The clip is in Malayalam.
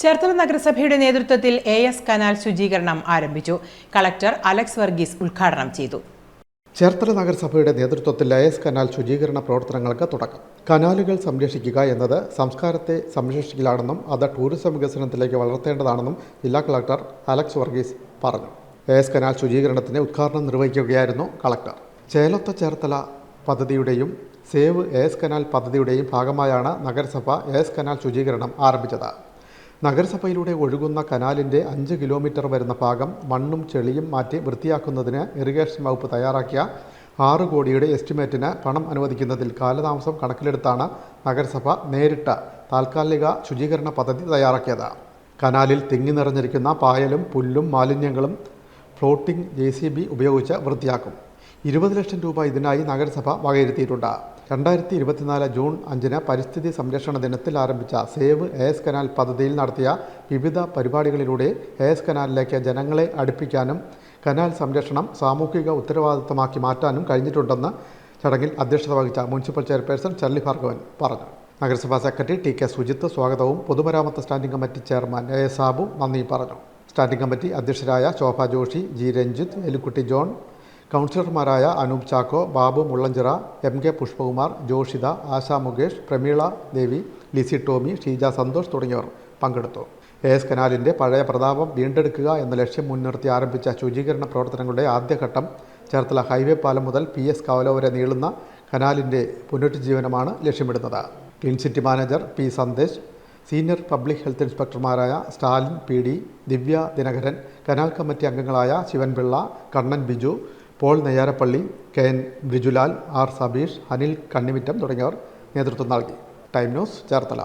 ചേർത്തല നഗരസഭയുടെ നേതൃത്വത്തിൽ എസ് കനാൽ ശുചീകരണം ആരംഭിച്ചു. കളക്ടർ അലക്സ് വർഗീസ് ഉദ്ഘാടനം ചെയ്തു. ചേർത്തല നഗരസഭയുടെ നേതൃത്വത്തിൽ എസ് കനാൽ ശുചീകരണ പ്രവർത്തനങ്ങൾക്ക് തുടക്കം. കനാലുകൾ സംരക്ഷിക്കുക എന്നത് സംസ്കാരത്തെ സംരക്ഷിക്കലാണെന്നും അത് ടൂറിസം വികസനത്തിലേക്ക് വളർത്തേണ്ടതാണെന്നും ജില്ലാ കളക്ടർ അലക്സ് വർഗീസ് പറഞ്ഞു. എസ് കനാൽ ശുചീകരണത്തിന് ഉദ്ഘാടനം നിർവഹിക്കുകയായിരുന്നു കളക്ടർ. ചേലൊത്ത ചേർത്തല പദ്ധതിയുടെയും സേവ് എസ് കനാൽ പദ്ധതിയുടെയും ഭാഗമായാണ് നഗരസഭ എസ് കനാൽ ശുചീകരണം ആരംഭിച്ചത്. നഗരസഭയിലൂടെ ഒഴുകുന്ന കനാലിൻ്റെ 5 കിലോമീറ്റർ വരുന്ന ഭാഗം മണ്ണും ചെളിയും മാറ്റി വൃത്തിയാക്കുന്നതിന് ഇറിഗേഷൻ വകുപ്പ് തയ്യാറാക്കിയ 6 കോടിയുടെ എസ്റ്റിമേറ്റിന് പണം അനുവദിക്കുന്നതിൽ കാലതാമസം കണക്കിലെടുത്താണ് നഗരസഭ നേരിട്ട് താൽക്കാലിക ശുചീകരണ പദ്ധതി തയ്യാറാക്കിയത്. കനാലിൽ തിങ്ങി നിറഞ്ഞിരിക്കുന്ന പായലും പുല്ലും മാലിന്യങ്ങളും ഫ്ലോട്ടിംഗ് JCB ഉപയോഗിച്ച് വൃത്തിയാക്കും. 20 ലക്ഷം രൂപ ഇതിനായി നഗരസഭ വകയിരുത്തിയിട്ടുണ്ട്. 2024 ജൂൺ 5 പരിസ്ഥിതി സംരക്ഷണ ദിനത്തിൽ ആരംഭിച്ച സേവ് എസ് കനാൽ പദ്ധതിയിൽ നടത്തിയ വിവിധ പരിപാടികളിലൂടെ എസ് കനാലിലേക്ക് ജനങ്ങളെ അടുപ്പിക്കാനും കനാൽ സംരക്ഷണം സാമൂഹിക ഉത്തരവാദിത്തമാക്കി മാറ്റാനും കഴിഞ്ഞിട്ടുണ്ടെന്ന് ചടങ്ങിൽ അധ്യക്ഷത വഹിച്ച മുനിസിപ്പൽ ചെയർപേഴ്സൺ ചർലി ഭാർഗവൻ പറഞ്ഞു. നഗരസഭാ സെക്രട്ടറി TK സുജിത്ത് സ്വാഗതവും പൊതുമരാമത്ത് standing committee chairman AS Sabu നന്ദി പറഞ്ഞു. സ്റ്റാൻഡിംഗ് കമ്മിറ്റി അധ്യക്ഷരായ ശോഭ ജോഷി, G രഞ്ജിത്ത്, എലിക്കുട്ടി ജോൺ, കൗൺസിലർമാരായ അനൂപ് ചാക്കോ, ബാബു മുള്ളഞ്ചിറ, MK പുഷ്പകുമാർ, ജോഷിത, ആശാ മുകേഷ്, പ്രമീള ദേവി, ലിസി ടോമി, ഷീജ സന്തോഷ് തുടങ്ങിയവർ പങ്കെടുത്തു. എസ് കനാലിൻ്റെ പഴയ പ്രതാപം വീണ്ടെടുക്കുക എന്ന ലക്ഷ്യം മുൻനിർത്തി ആരംഭിച്ച ശുചീകരണ പ്രവർത്തനങ്ങളുടെ ആദ്യഘട്ടം ചേർത്തല ഹൈവേ പാലം മുതൽ PS കവല വരെ നീളുന്ന കനാലിൻ്റെ പുനരുജ്ജീവനമാണ് ലക്ഷ്യമിടുന്നത്. Clean city manager P Sandesh, senior public health ഇൻസ്പെക്ടർമാരായ Stalin PD, Divya Dinakaran, canal committee അംഗങ്ങളായ Sivanpillai, Kannan Biju, Paul Neyyarappally, KN Brijulal, R Sabeesh, Anil Kannimittam തുടങ്ങിയവർ നേതൃത്വം നൽകി. Time news Cherthala.